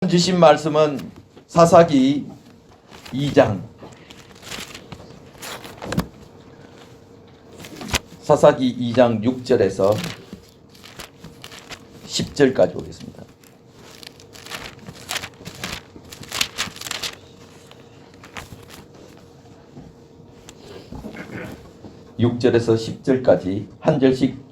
주신 말씀은 사사기 2장 사사기 2장 6절에서 10절까지 오겠습니다. (6절에서) (10절까지) 한 절씩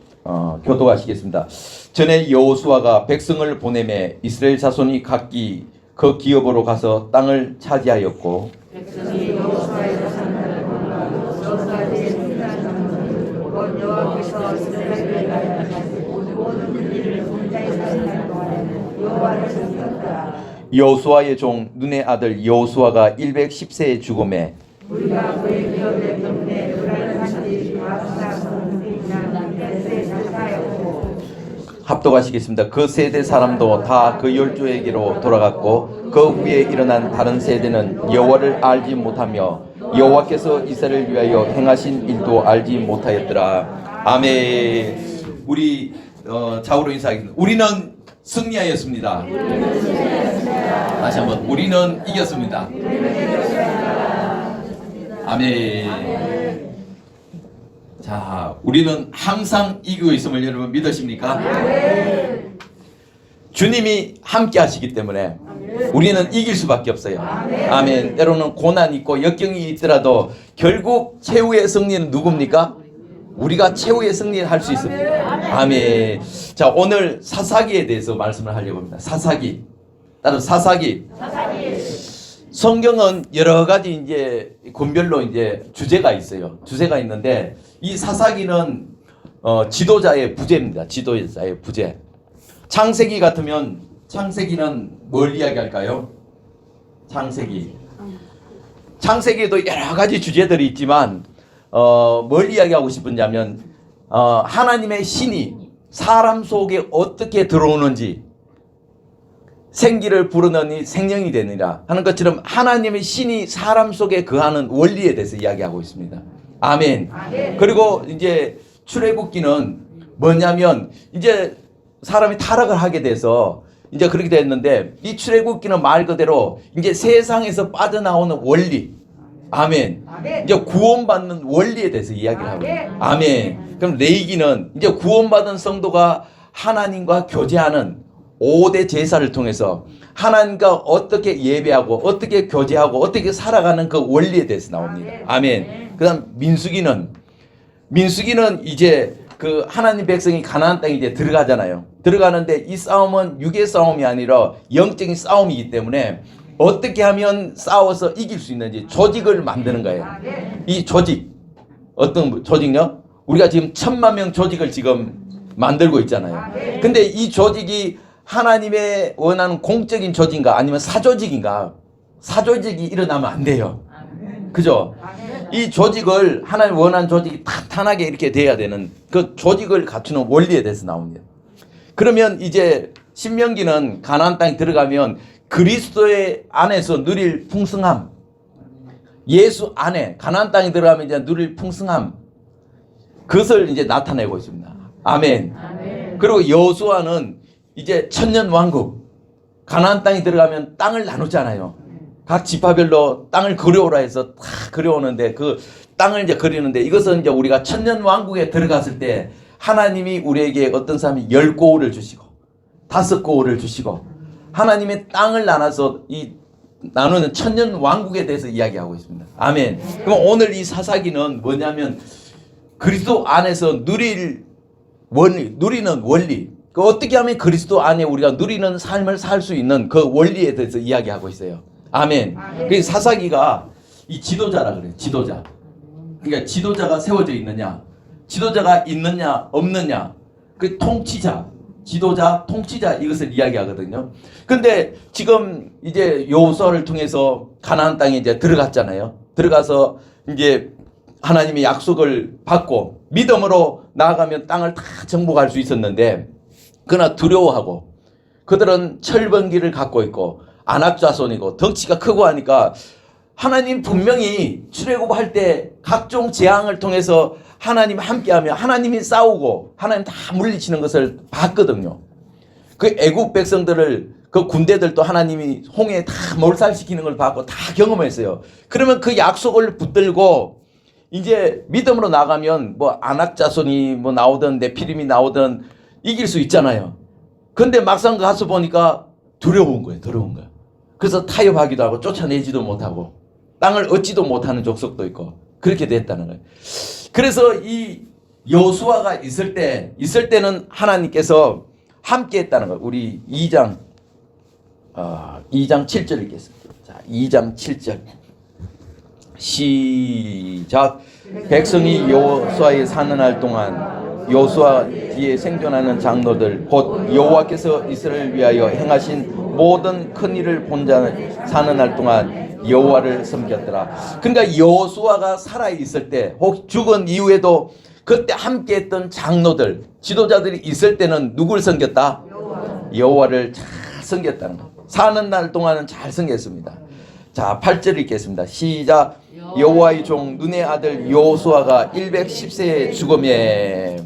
교독하시겠습니다. 전에 여호수아가 백성을 보내매 이스라엘 자손이 각기 그 기업으로 가서 땅을 차지하였고, 백성이 여호수아의 자손을 공격하고 여호수아의 생산자들을 여호와께서 이스라엘에 가르치시고 모든 그들을 혼자의 사신할 동안에는 여호와를 섬겼더라. 여호수아의 종 눈의 아들 여호수아가 110세에 죽음에 우리가 그의 기업의 때문에 그를 다시 마사손 이난 뱃에 장사하였고. 합독하시겠습니다. 그 세대 사람도 다 그 열조에게로 돌아갔고, 그 후에 일어난 다른 세대는 여호와를 알지 못하며 여호와께서 이스라엘을 위하여 행하신 일도 알지 못하였더라. 아멘. 우리 좌우로 인사하겠습니다. 우리는 승리하였습니다. 다시 한번, 우리는 이겼습니다. 아멘. 자, 우리는 항상 이기고 있음을 여러분 믿으십니까? 주님이 함께 하시기 때문에 우리는 이길 수밖에 없어요. 아멘. 때로는 고난이 있고 역경이 있더라도 결국 최후의 승리는 누굽니까? 우리가 최후의 승리를 할 수 있습니다. 아멘. 자, 오늘 사사기에 대해서 말씀을 하려고 합니다. 사사기. 따로 사사기. 성경은 여러 가지 이제 군별로 이제 주제가 있어요. 주제가 있는데 이 사사기는 지도자의 부제입니다. 지도자의 부제. 창세기 같으면 창세기는 뭘 이야기할까요? 창세기에도 여러 가지 주제들이 있지만 뭘 이야기하고 싶은냐면 하나님의 신이 사람 속에 어떻게 들어오는지, 생기를 부르느니 생명이 되느니라 하는 것처럼 하나님의 신이 사람 속에 거하는 원리에 대해서 이야기하고 있습니다. 아멘. 그리고 이제 출애굽기는 뭐냐면 이제 사람이 타락을 하게 돼서 이제 그렇게 됐는데, 이 출애굽기는 말 그대로 이제 세상에서 빠져나오는 원리. 아멘. 이제 구원받는 원리에 대해서 이야기를 하고 있습니다. 아멘. 그럼 레위기는 이제 구원받은 성도가 하나님과 교제하는 5대 제사를 통해서 하나님과 어떻게 예배하고 어떻게 교제하고 어떻게 살아가는 그 원리에 대해서 나옵니다. 아멘. 그 다음 민수기는 이제 그 하나님 백성이 가나안 땅에 이제 들어가잖아요. 들어가는데 이 싸움은 육의 싸움이 아니라 영적인 싸움이기 때문에 어떻게 하면 싸워서 이길 수 있는지 조직을 만드는 거예요. 이 조직, 어떤 조직요? 우리가 지금 1000만 명 조직을 지금 만들고 있잖아요. 근데 이 조직이 하나님의 원하는 공적인 조직인가 아니면 사조직인가? 사조직이 일어나면 안 돼요. 그죠? 이 조직을 하나님 원하는 조직이 탄탄하게 이렇게 돼야 되는 그 조직을 갖추는 원리에 대해서 나옵니다. 그러면 이제 신명기는 가나안 땅에 들어가면 그리스도의 안에서 누릴 풍성함, 예수 안에 가나안 땅에 들어가면 이제 누릴 풍성함, 그것을 이제 나타내고 있습니다. 아멘. 그리고 여호수아는 이제 천년왕국, 가나안 땅에 들어가면 땅을 나누잖아요. 각 지파별로 땅을 그려오라 해서 다 그려오는데 그 땅을 이제 그리는데, 이것은 이제 우리가 천년왕국에 들어갔을 때 하나님이 우리에게 어떤 사람이 10고울을 주시고 5고울을 주시고 하나님의 땅을 나눠서 이 나누는 천년왕국에 대해서 이야기하고 있습니다. 아멘. 그럼 오늘 이 사사기는 뭐냐면 그리스도 안에서 누리는 원리, 그 어떻게 하면 그리스도 안에 우리가 누리는 삶을 살 수 있는 그 원리에 대해서 이야기하고 있어요. 아멘. 그래서 사사기가 이 지도자라 그래요. 지도자. 그러니까 지도자가 세워져 있느냐, 지도자가 있느냐 없느냐, 그 통치자, 지도자, 통치자, 이것을 이야기하거든요. 근데 지금 이제 여호수아를 통해서 가나안 땅에 이제 들어갔잖아요. 들어가서 이제 하나님의 약속을 받고 믿음으로 나아가면 땅을 다 정복할 수 있었는데, 그러나 두려워하고 그들은 철번기를 갖고 있고 안악자손이고 덩치가 크고 하니까 하나님 분명히 출애굽할 때 각종 재앙을 통해서 하나님 함께하며 하나님이 싸우고 하나님 다 물리치는 것을 봤거든요. 그 애국 백성들을 그 군대들도 하나님이 홍해 다 몰살시키는 걸 봤고 다 경험했어요. 그러면 그 약속을 붙들고 이제 믿음으로 나가면 뭐 아낙자손이 뭐 나오든 네피림이 나오든 이길 수 있잖아요. 근데 막상 가서 보니까 두려운 거예요. 그래서 타협하기도 하고 쫓아내지도 못하고 땅을 얻지도 못하는 족속도 있고 그렇게 됐다는 거예요. 그래서 이 여호수아가 있을 때는 하나님께서 함께 했다는 거예요. 우리 2장 7절 읽겠습니다. 자, 2장 7절 시작. 백성이 여호수아에 사는 날 동안 여호수아 뒤에 생존하는 장로들 곧 여호와께서 이스라엘을 위하여 행하신 모든 큰 일을 본 자는 사는 날 동안 여호와를 섬겼더라. 그러니까 여호수아가 살아 있을 때, 혹 죽은 이후에도 그때 함께했던 장로들, 지도자들이 있을 때는 누굴 섬겼다? 여호와를 잘 섬겼다는 거. 사는 날 동안은 잘 섬겼습니다. 자, 8절 읽겠습니다. 시작. 여호와의 종 눈의 아들 여호수아가 110세에 죽음에.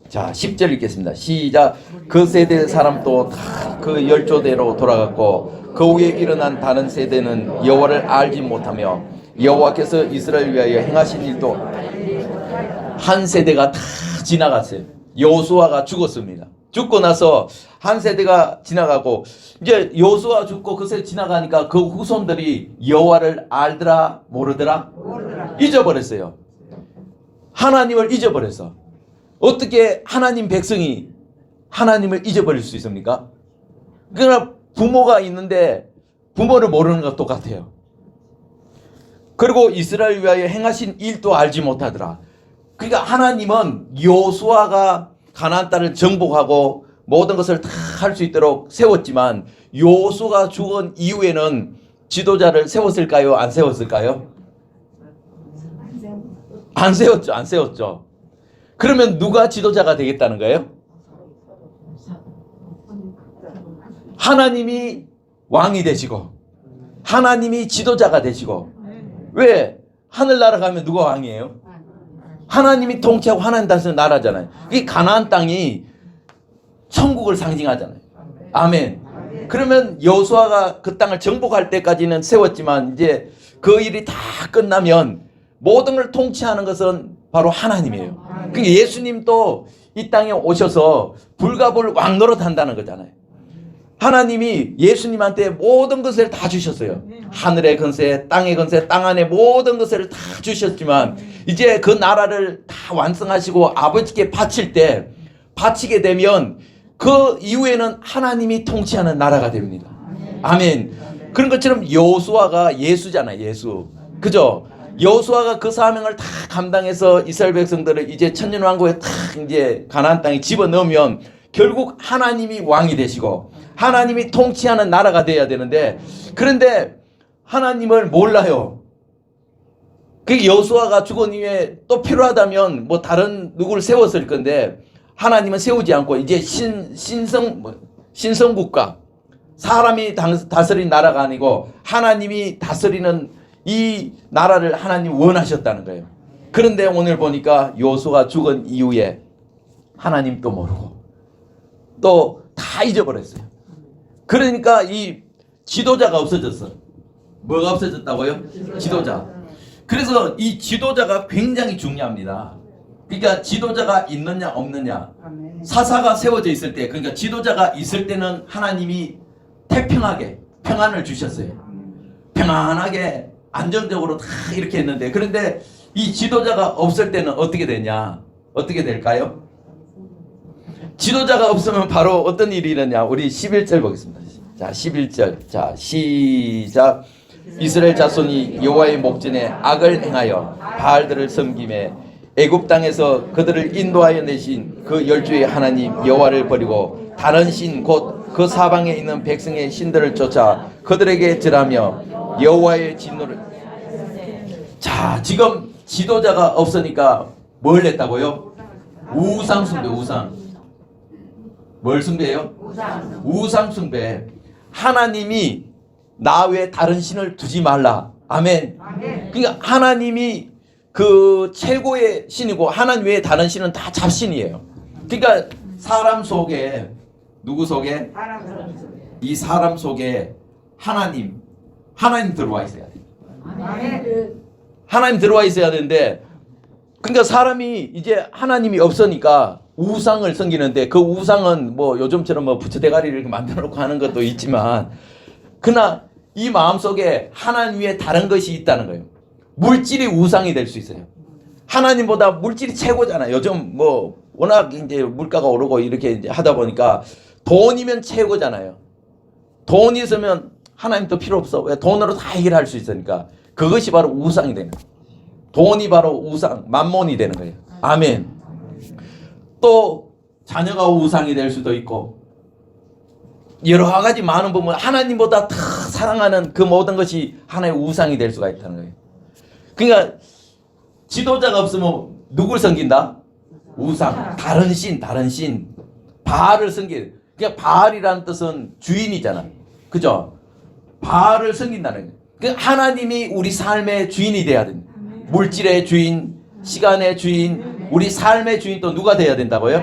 자, 10절 읽겠습니다. 시작. 그 세대 사람도 다 그 열조대로 돌아갔고 그 후에 일어난 다른 세대는 여호와를 알지 못하며 여호와께서 이스라엘 위하여 행하신 일도 한 세대가 다 지나갔어요. 여호수아가 죽었습니다. 죽고 나서 한 세대가 지나가고 이제 여호수아 죽고 그 세대 지나가니까 그 후손들이 여호와를 알더라 모르더라? 잊어버렸어요. 하나님을 잊어버렸어. 어떻게 하나님 백성이 하나님을 잊어버릴 수 있습니까? 그러나 부모가 있는데 부모를 모르는 것 똑같아요. 그리고 이스라엘 위하여 행하신 일도 알지 못하더라. 그러니까 하나님은 여호수아가 가나안 땅을 정복하고 모든 것을 다 할 수 있도록 세웠지만 여호수아가 죽은 이후에는 지도자를 세웠을까요? 안 세웠을까요? 안 세웠죠. 그러면 누가 지도자가 되겠다는 거예요? 하나님이 왕이 되시고 하나님이 지도자가 되시고. 왜? 하늘나라 가면 누가 왕이에요? 하나님이 통치하고 하나님 다스리는 나라잖아요. 이 가나안 땅이 천국을 상징하잖아요. 아멘. 그러면 여호수아가 그 땅을 정복할 때까지는 세웠지만 이제 그 일이 다 끝나면 모든 걸 통치하는 것은 바로 하나님이에요. 그러니까 예수님도 이 땅에 오셔서 불가불 왕 노릇한다는 거잖아요. 하나님이 예수님한테 모든 것을 다 주셨어요. 하늘의 권세, 땅의 권세, 땅 안에 모든 것을 다 주셨지만 이제 그 나라를 다 완성하시고 아버지께 바치게 되면 그 이후에는 하나님이 통치하는 나라가 됩니다. 아멘. 그런 것처럼 여호수아가 예수잖아요. 예수. 그죠? 여호수아가 그 사명을 다 감당해서 이스라엘 백성들을 이제 천년왕국에 딱 이제 가나안 땅에 집어넣으면 결국 하나님이 왕이 되시고 하나님이 통치하는 나라가 돼야 되는데 그런데 하나님을 몰라요. 그 여호수아가 죽은 이후에 또 필요하다면 뭐 다른 누구를 세웠을 건데 하나님은 세우지 않고 이제 신성국가 사람이 다스린 나라가 아니고 하나님이 다스리는 이 나라를 하나님 원하셨다는 거예요. 그런데 오늘 보니까 여호수아가 죽은 이후에 하나님도 모르고 또 다 잊어버렸어요. 그러니까 이 지도자가 없어졌어. 뭐가 없어졌다고요? 지도자. 그래서 이 지도자가 굉장히 중요합니다. 그러니까 지도자가 있느냐 없느냐. 사사가 세워져 있을 때, 그러니까 지도자가 있을 때는 하나님이 태평하게 평안을 주셨어요. 평안하게 안정적으로 다 이렇게 했는데 그런데 이 지도자가 없을 때는 어떻게 되냐? 어떻게 될까요? 지도자가 없으면 바로 어떤 일이 일어나냐? 우리 11절 보겠습니다. 자, 11절. 자, 시작. 이스라엘 자손이 여호와의 목전에 악을 행하여 바알들을 섬기매 애굽 땅에서 그들을 인도하여 내신 그 열주의 하나님 여호와를 버리고 다른 신 곧 그 사방에 있는 백성의 신들을 쫓아 그들에게 절하며 여호와의 진노를. 자, 지금 지도자가 없으니까 뭘 했다고요? 우상 숭배. 뭘 숭배해요? 우상 숭배. 하나님이 나 외에 다른 신을 두지 말라. 아멘. 그러니까 하나님이 그 최고의 신이고 하나님 외에 다른 신은 다 잡신이에요. 그러니까 사람 속에 누구 속에? 이 사람 속에 하나님 들어와 있어야 돼. 하나님 들어와 있어야 되는데, 그러니까 사람이 이제 하나님이 없으니까 우상을 섬기는데, 그 우상은 뭐 요즘처럼 뭐 부처대가리를 이렇게 만들어 놓고 하는 것도 있지만, 그러나 이 마음속에 하나님 위에 다른 것이 있다는 거예요. 물질이 우상이 될 수 있어요. 하나님보다 물질이 최고잖아요. 요즘 뭐 워낙 이제 물가가 오르고 이렇게 이제 하다 보니까 돈이면 최고잖아요. 돈이 있으면 하나님도 필요 없어. 왜? 돈으로 다 해결할 수 있으니까. 그것이 바로 우상이 되는 거예요. 돈이 바로 우상, 만몬이 되는 거예요. 아멘. 또 자녀가 우상이 될 수도 있고, 여러 가지 많은 부분, 하나님보다 더 사랑하는 그 모든 것이 하나의 우상이 될 수가 있다는 거예요. 그러니까 지도자가 없으면 누굴 섬긴다? 우상. 다른 신. 바알을 섬기. 그러니까 바알이라는 뜻은 주인이잖아. 그죠? 바알을 섬긴다는 거예요. 그러니까 하나님이 우리 삶의 주인이 돼야 됩니다. 물질의 주인, 시간의 주인, 우리 삶의 주인 또 누가 돼야 된다고요?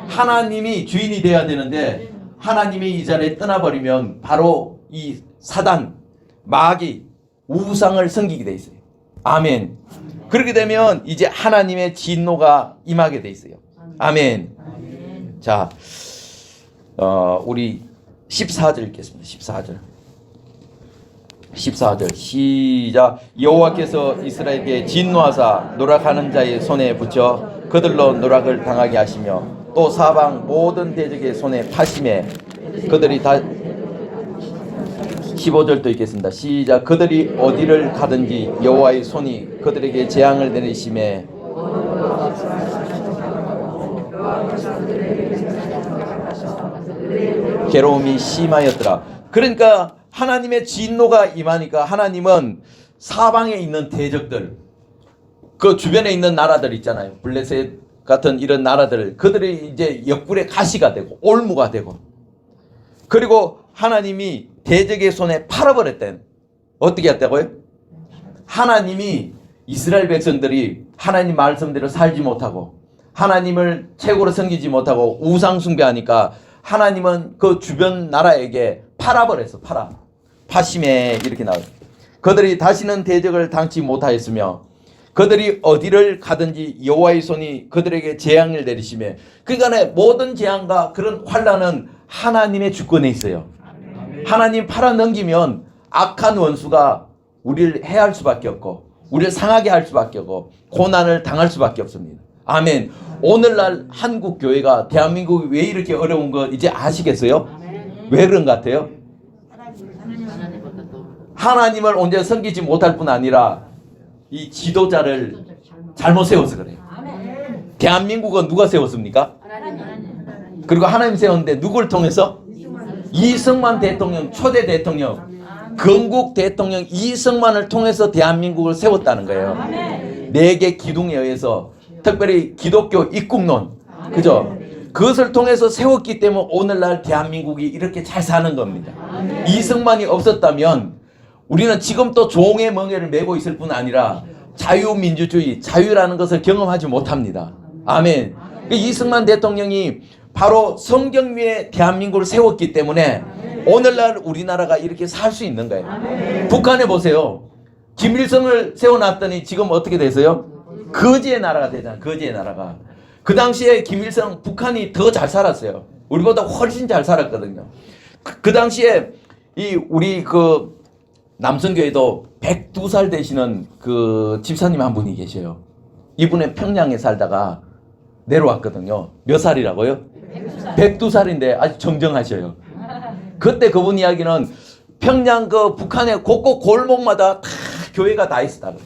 하나님이 주인이 돼야 되는데, 하나님이 이 자리에 떠나버리면 바로 이 사단, 마귀, 우상을 섬기게 돼 있어요. 아멘. 그렇게 되면 이제 하나님의 진노가 임하게 돼 있어요. 아멘. 자, 우리 14절 읽겠습니다. 14절 시작. 여호와께서 이스라엘에게 진노하사 노력하는 자의 손에 붙여 그들로 노력을 당하게 하시며, 또 사방 모든 대적의 손에 파심해 그들이 다 15절도 읽겠습니다. 시작. 그들이 어디를 가든지 여호와의 손이 그들에게 재앙을 내리심에 괴로움이 심하였더라. 그러니까 하나님의 진노가 임하니까 하나님은 사방에 있는 대적들, 그 주변에 있는 나라들 있잖아요. 블레셋 같은 이런 나라들, 그들이 이제 옆구리에 가시가 되고 올무가 되고, 그리고 하나님이 대적의 손에 팔아버렸대. 어떻게 했다고요? 하나님이 이스라엘 백성들이 하나님 말씀대로 살지 못하고 하나님을 최고로 섬기지 못하고 우상 숭배하니까 하나님은 그 주변 나라에게 팔아버렸어. 파심에 이렇게 나와요. 그들이 다시는 대적을 당치 못하였으며 그들이 어디를 가든지 여호와의 손이 그들에게 재앙을 내리시며, 그러니까 모든 재앙과 그런 환난은 하나님의 주권에 있어요. 하나님 팔아넘기면 악한 원수가 우리를 해할 수밖에 없고 우리를 상하게 할 수밖에 없고 고난을 당할 수밖에 없습니다. 아멘. 오늘날 한국 교회가, 대한민국이 왜 이렇게 어려운 거 이제 아시겠어요? 왜 그런 것 같아요? 하나님을 온전히 섬기지 못할 뿐 아니라 이 지도자를 잘못 세워서 그래요. 대한민국은 누가 세웠습니까? 그리고 하나님 세웠는데 누굴 통해서? 이승만 대통령, 초대 대통령, 건국 대통령 이승만을 통해서 대한민국을 세웠다는 거예요. 4개 기둥에 의해서, 특별히 기독교 입국론, 그죠? 그것을 통해서 세웠기 때문에 오늘날 대한민국이 이렇게 잘 사는 겁니다. 이승만이 없었다면 우리는 지금 또 종의 멍에를 메고 있을 뿐 아니라 자유민주주의, 자유라는 것을 경험하지 못합니다. 아멘. 이승만 대통령이 바로 성경 위에 대한민국을 세웠기 때문에 오늘날 우리나라가 이렇게 살 수 있는 거예요. 북한에 보세요. 김일성을 세워놨더니 지금 어떻게 됐어요? 거지의 나라가 되잖아요. 거지의 나라가. 그 당시에 김일성, 북한이 더 잘 살았어요. 우리보다 훨씬 잘 살았거든요. 그 당시에 우리 남성교회도 102살 되시는 그 집사님 한 분이 계셔요. 이분은 평양에 살다가 내려왔거든요. 몇 살이라고요? 102살인데 아주 정정하셔요. 그때 그분 이야기는 평양 북한의 곳곳 골목마다 다 교회가 다 있었다고.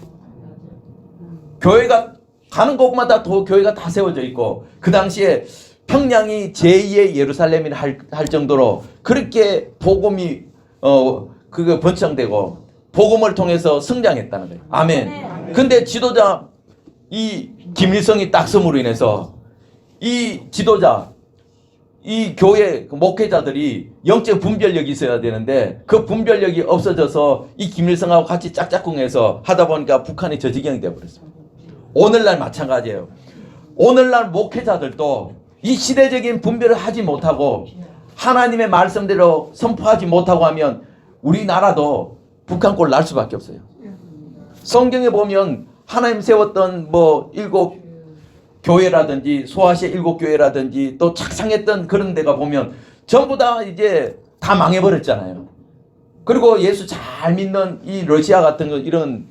교회가 가는 곳마다 교회가 다 세워져 있고, 그 당시에 평양이 제2의 예루살렘이라 할 정도로 그렇게 복음이 그게 번창되고 복음을 통해서 성장했다는 거예요. 아멘. 근데 지도자 이 김일성이 딱섬으로 인해서 이 지도자, 이 교회 목회자들이 영적 분별력이 있어야 되는데 그 분별력이 없어져서 이 김일성하고 같이 짝짝꿍해서 하다 보니까 북한이 저 지경이 되어버렸습니다. 오늘날 마찬가지예요. 오늘날 목회자들도 이 시대적인 분별을 하지 못하고 하나님의 말씀대로 선포하지 못하고 하면 우리나라도 북한꼴 날 수밖에 없어요. 성경에 보면 하나님 세웠던 뭐 7 교회라든지 소아시아 7 교회라든지 또 착상했던 그런 데가 보면 전부 다 이제 다 망해버렸잖아요. 그리고 예수 잘 믿는 이 러시아 같은 거 이런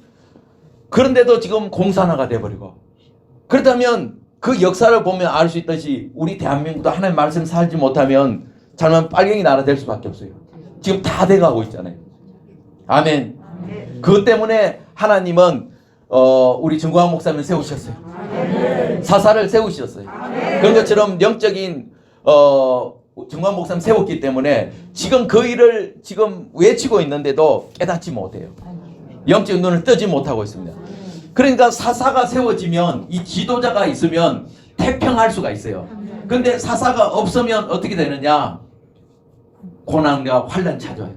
그런데도 지금 공산화가 돼버리고 그렇다면 그 역사를 보면 알 수 있듯이 우리 대한민국도 하나님 말씀 살지 못하면 잘못 빨갱이 나라 될 수밖에 없어요. 지금 다 돼가고 있잖아요. 아멘. 그것 때문에 하나님은 우리 정광훈 목사님 세우셨어요. 사사를 세우셨어요. 그런 것처럼 영적인 정광훈 목사님 세웠기 때문에 지금 그 일을 지금 외치고 있는데도 깨닫지 못해요. 영적인 눈을 뜨지 못하고 있습니다. 그러니까 사사가 세워지면 이 지도자가 있으면 태평할 수가 있어요. 그런데 사사가 없으면 어떻게 되느냐? 고난과 환난 찾아와요.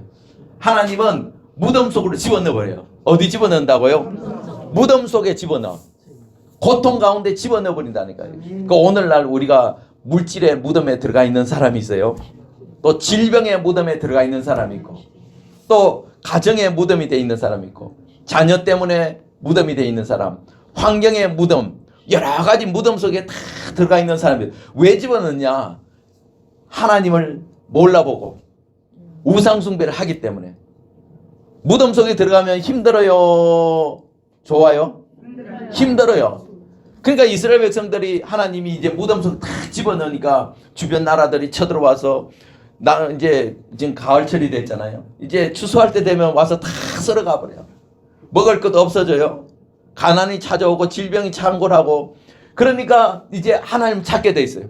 하나님은 무덤 속으로 집어넣어버려요. 어디 집어넣는다고요? 무덤 속에 집어넣어. 고통 가운데 집어넣어버린다니까요. 그러니까 오늘날 우리가 물질의 무덤에 들어가 있는 사람이 있어요. 또 질병의 무덤에 들어가 있는 사람이 있고 또 가정의 무덤이 돼 있는 사람이 있고 자녀 때문에 무덤이 돼 있는 사람, 환경의 무덤, 여러 가지 무덤 속에 다 들어가 있는 사람이 왜 집어넣냐? 하나님을 몰라보고 우상 숭배를 하기 때문에. 무덤 속에 들어가면 힘들어요? 좋아요? 힘들어요. 그러니까 이스라엘 백성들이 하나님이 이제 무덤 속에 다 집어넣으니까 주변 나라들이 쳐들어와서 이제 지금 가을철이 됐잖아요. 이제 추수할 때 되면 와서 다 썰어가 버려요. 먹을 것 없어져요. 가난이 찾아오고 질병이 창궐하고 그러니까 이제 하나님 찾게 돼 있어요.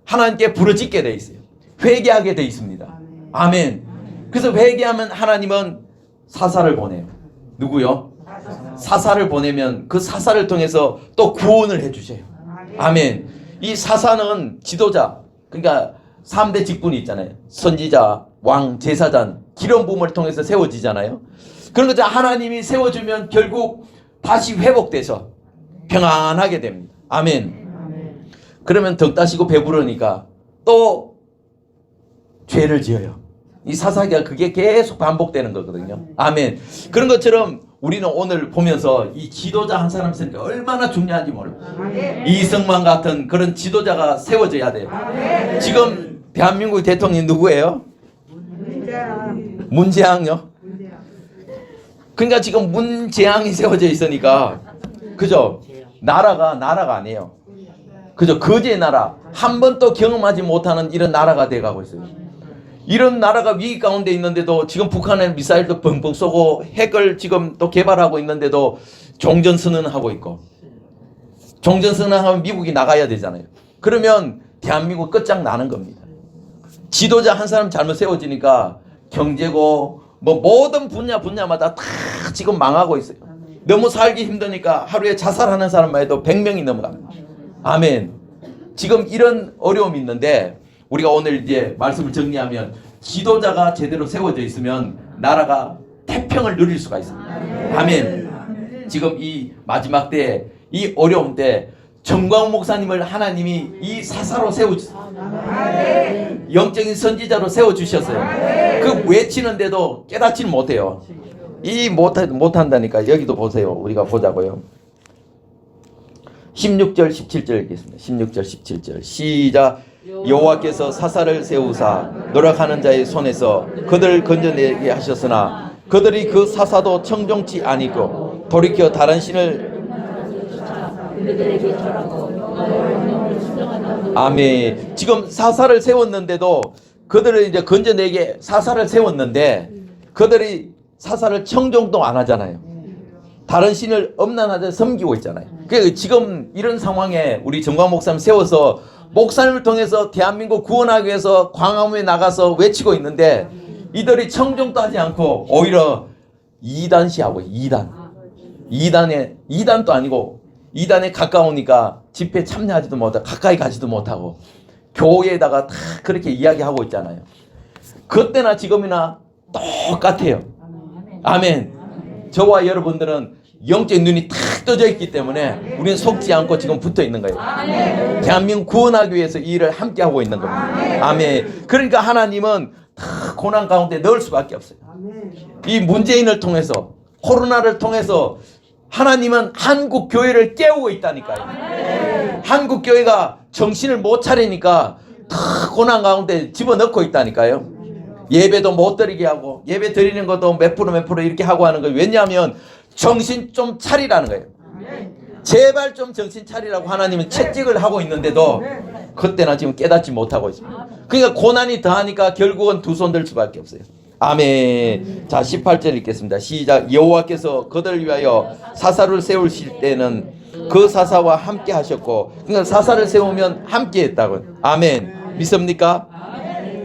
하나님께 부르짖게 돼 있어요. 회개하게 돼 있습니다. 아멘. 그래서 회개하면 하나님은 사사를 보내요. 누구요? 사사를 보내면 그 사사를 통해서 또 구원을 해주셔요. 아멘. 이 사사는 지도자, 그러니까 3대 직분이 있잖아요. 선지자, 왕, 제사장, 기름 부음을 통해서 세워지잖아요. 그런 것처럼 하나님이 세워주면 결국 다시 회복돼서 평안하게 됩니다. 아멘. 그러면 덕 따시고 배부르니까 또 죄를 지어요. 이 사사기가 그게 계속 반복되는 거거든요. 아멘. 그런 것처럼 우리는 오늘 보면서 이 지도자 한 사람 세우는 게 얼마나 중요한지 몰라요. 이승만 같은 그런 지도자가 세워져야 돼요. 지금 대한민국 대통령이 누구예요? 문재앙요. 그러니까 지금 문재앙이 세워져 있으니까 그죠? 나라가 아니에요. 그죠? 거지의 나라. 한 번도 경험하지 못하는 이런 나라가 돼가고 있어요. 이런 나라가 위기 가운데 있는데도 지금 북한에 미사일도 뻥뻥 쏘고 핵을 지금 또 개발하고 있는데도 종전선언하고 있고 종전선언하면 미국이 나가야 되잖아요. 그러면 대한민국 끝장나는 겁니다. 지도자 한 사람 잘못 세워지니까 경제고 뭐 모든 분야마다 다 지금 망하고 있어요. 너무 살기 힘드니까 하루에 자살하는 사람만 해도 100명이 넘어갑니다. 아멘. 지금 이런 어려움이 있는데 우리가 오늘 이제 말씀을 정리하면 지도자가 제대로 세워져 있으면 나라가 태평을 누릴 수가 있습니다. 아멘. 지금 이 마지막 때, 이 어려움 때 정광훈 목사님을 하나님이 이 사사로 세워주셨어요. 영적인 선지자로 세워주셨어요. 그 외치는데도 깨닫지는 못해요. 못한다니까. 여기도 보세요. 우리가 보자고요. 16절 17절 읽겠습니다. 16절 17절 시작. 여호와께서 사사를 세우사 노력하는 자의 손에서 그들을 건져내게 하셨으나 그들이 그 사사도 청종치 아니고 돌이켜 다른 신을 아멘. 지금 사사를 세웠는데도 그들을 이제 건져내게 사사를 세웠는데 그들이 사사를 청종도 안 하잖아요. 다른 신을 엄난하게 섬기고 있잖아요. 그러니까 지금 이런 상황에 우리 정광 목사님 세워서 목사님을 통해서 대한민국 구원하기 위해서 광화문에 나가서 외치고 있는데 이들이 청종도 하지 않고 오히려 이단시하고 이단도 아니고 이단에 가까우니까 집회에 참여하지도 못하고 가까이 가지도 못하고 교회에다가 다 그렇게 이야기하고 있잖아요. 그때나 지금이나 똑같아요. 아멘. 저와 여러분들은 영적인 눈이 탁 떠져 있기 때문에 우리는 속지 않고 지금 붙어 있는 거예요. 대한민국 구원하기 위해서 이 일을 함께 하고 있는 겁니다. 아멘. 그러니까 하나님은 다 고난 가운데 넣을 수밖에 없어요. 이 문재인을 통해서, 코로나를 통해서 하나님은 한국 교회를 깨우고 있다니까요. 한국 교회가 정신을 못 차리니까 다 고난 가운데 집어넣고 있다니까요. 예배도 못 드리게 하고, 예배 드리는 것도 몇 프로 이렇게 하고 하는 거예요. 왜냐하면 정신 좀 차리라는 거예요. 제발 좀 정신 차리라고 하나님은 채찍을 하고 있는데도 그때나 지금 깨닫지 못하고 있습니다. 그러니까 고난이 더하니까 결국은 두 손 들 수밖에 없어요. 아멘. 자, 18절 읽겠습니다. 시작. 여호와께서 그들을 위하여 사사를 세우실 때는 그 사사와 함께 하셨고, 그러니까 사사를 세우면 함께 했다고. 아멘. 믿습니까?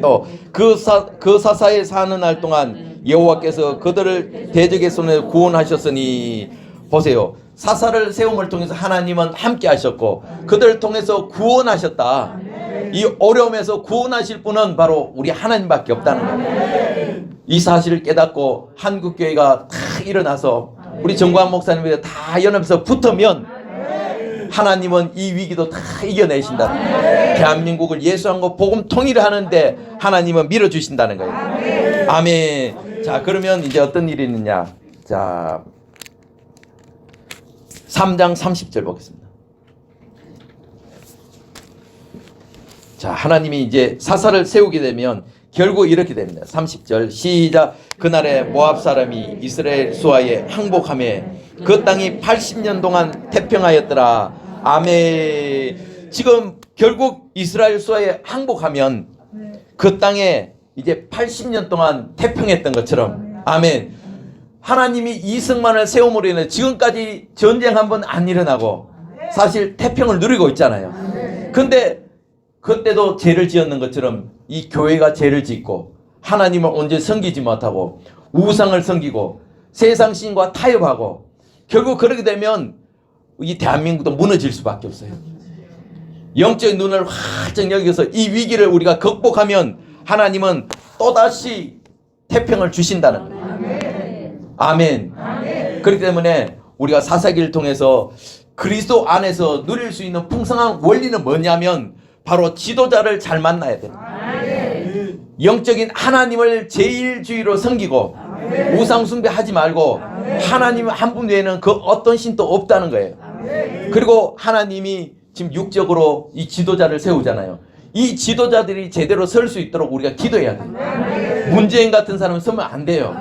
또 그 사사에 사는 날 동안 여호와께서 그들을 대적의 손에 구원하셨으니, 보세요. 사사를 세움을 통해서 하나님은 함께 하셨고 그들을 통해서 구원하셨다. 이 어려움에서 구원하실 분은 바로 우리 하나님밖에 없다는 거예요. 이 사실을 깨닫고 한국교회가 다 일어나서 우리 정광 목사님이 다 연합해서 붙으면 하나님은 이 위기도 다 이겨내신다. 대한민국을 예수한과 복음 통일을 하는데 하나님은 밀어주신다는 거예요. 아멘. 자, 그러면 이제 어떤 일이 있느냐. 자, 3장 30절 보겠습니다. 자, 하나님이 이제 사사를 세우게 되면 결국 이렇게 됩니다. 30절 시작. 그날에 모압 사람이 이스라엘 수하에 항복하며 그 땅이 80년 동안 태평하였더라. 아멘. 지금 결국 이스라엘 수하에 항복하면 그 땅에 이제 80년 동안 태평했던 것처럼, 아멘. 하나님이 이승만을 세움으로 인해 지금까지 전쟁 한 번 안 일어나고 사실 태평을 누리고 있잖아요. 근데 그때도 죄를 지었는 것처럼 이 교회가 죄를 짓고 하나님을 온전히 섬기지 못하고 우상을 섬기고 세상 신과 타협하고 결국 그렇게 되면 이 대한민국도 무너질 수밖에 없어요. 영적인 눈을 활짝 여겨서 이 위기를 우리가 극복하면 하나님은 또다시 태평을 주신다는 거예요. 아멘. 그렇기 때문에 우리가 사사기를 통해서 그리스도 안에서 누릴 수 있는 풍성한 원리는 뭐냐면 바로 지도자를 잘 만나야 됩니다. 영적인 하나님을 제일주의로 섬기고 우상 숭배하지 말고 하나님 한 분 외에는 그 어떤 신도 없다는 거예요. 그리고 하나님이 지금 육적으로 이 지도자를 세우잖아요. 이 지도자들이 제대로 설 수 있도록 우리가 기도해야 돼요. 문재인 같은 사람은 서면 안 돼요.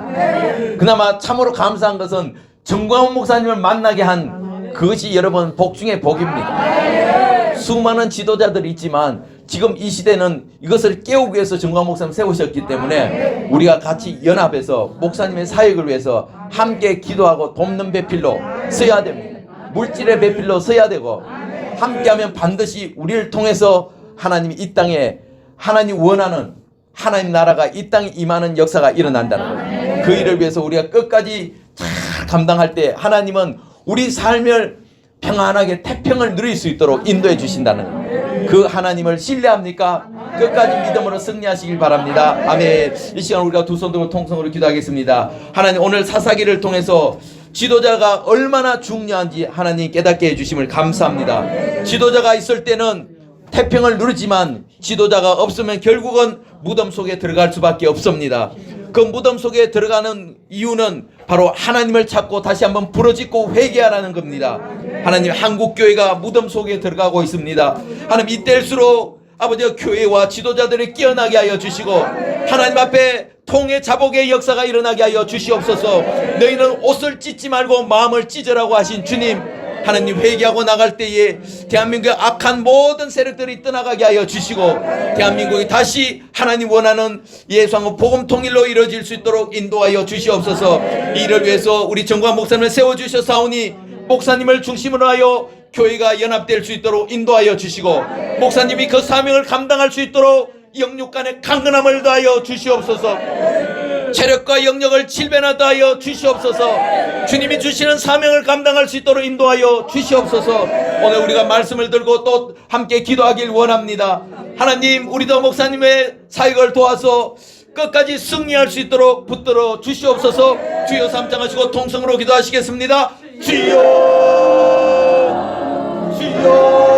그나마 참으로 감사한 것은 정광훈 목사님을 만나게 한 그것이 여러분 복 중에 복입니다. 수많은 지도자들이 있지만 지금 이 시대는 이것을 깨우기 위해서 정광훈 목사님 세우셨기 때문에 우리가 같이 연합해서 목사님의 사역을 위해서 함께 기도하고 돕는 배필로 서야 됩니다. 물질의 배필로 서야 되고 함께하면 반드시 우리를 통해서 하나님이 이 땅에 하나님 원하는 하나님 나라가 이 땅에 임하는 역사가 일어난다는 거예요. 그 일을 위해서 우리가 끝까지 잘 감당할 때 하나님은 우리 삶을 평안하게 태평을 누릴 수 있도록 인도해 주신다는 거예요. 그 하나님을 신뢰합니까? 끝까지 믿음으로 승리하시길 바랍니다. 아멘. 이 시간 우리가 두 손 들고 통성으로 기도하겠습니다. 하나님, 오늘 사사기를 통해서 지도자가 얼마나 중요한지 하나님 깨닫게 해주심을 감사합니다. 지도자가 있을 때는 태평을 누리지만 지도자가 없으면 결국은 무덤 속에 들어갈 수밖에 없습니다. 그 무덤 속에 들어가는 이유는 바로 하나님을 찾고 다시 한번 부르짖고 회개하라는 겁니다. 하나님, 한국교회가 무덤 속에 들어가고 있습니다. 하나님, 이때일수록 아버지가 교회와 지도자들을 깨어나게 하여 주시고 하나님 앞에 통의 자복의 역사가 일어나게 하여 주시옵소서. 너희는 옷을 찢지 말고 마음을 찢으라고 하신 주님, 하나님, 회개하고 나갈 때에 대한민국의 악한 모든 세력들이 떠나가게 하여 주시고 대한민국이 다시 하나님 원하는 예수왕국 복음 통일로 이루어질 수 있도록 인도하여 주시옵소서. 이를 위해서 우리 정광 목사님을 세워주셨사오니 목사님을 중심으로 하여 교회가 연합될 수 있도록 인도하여 주시고 목사님이 그 사명을 감당할 수 있도록 영육 간의 강건함을 더하여 주시옵소서. 체력과 영역을 칠변하다 하여 주시옵소서. 주님이 주시는 사명을 감당할 수 있도록 인도하여 주시옵소서. 오늘 우리가 말씀을 들고 또 함께 기도하길 원합니다. 하나님, 우리도 목사님의 사역을 도와서 끝까지 승리할 수 있도록 붙들어 주시옵소서. 주여 삼장하시고 통성으로 기도하시겠습니다. 주여 주여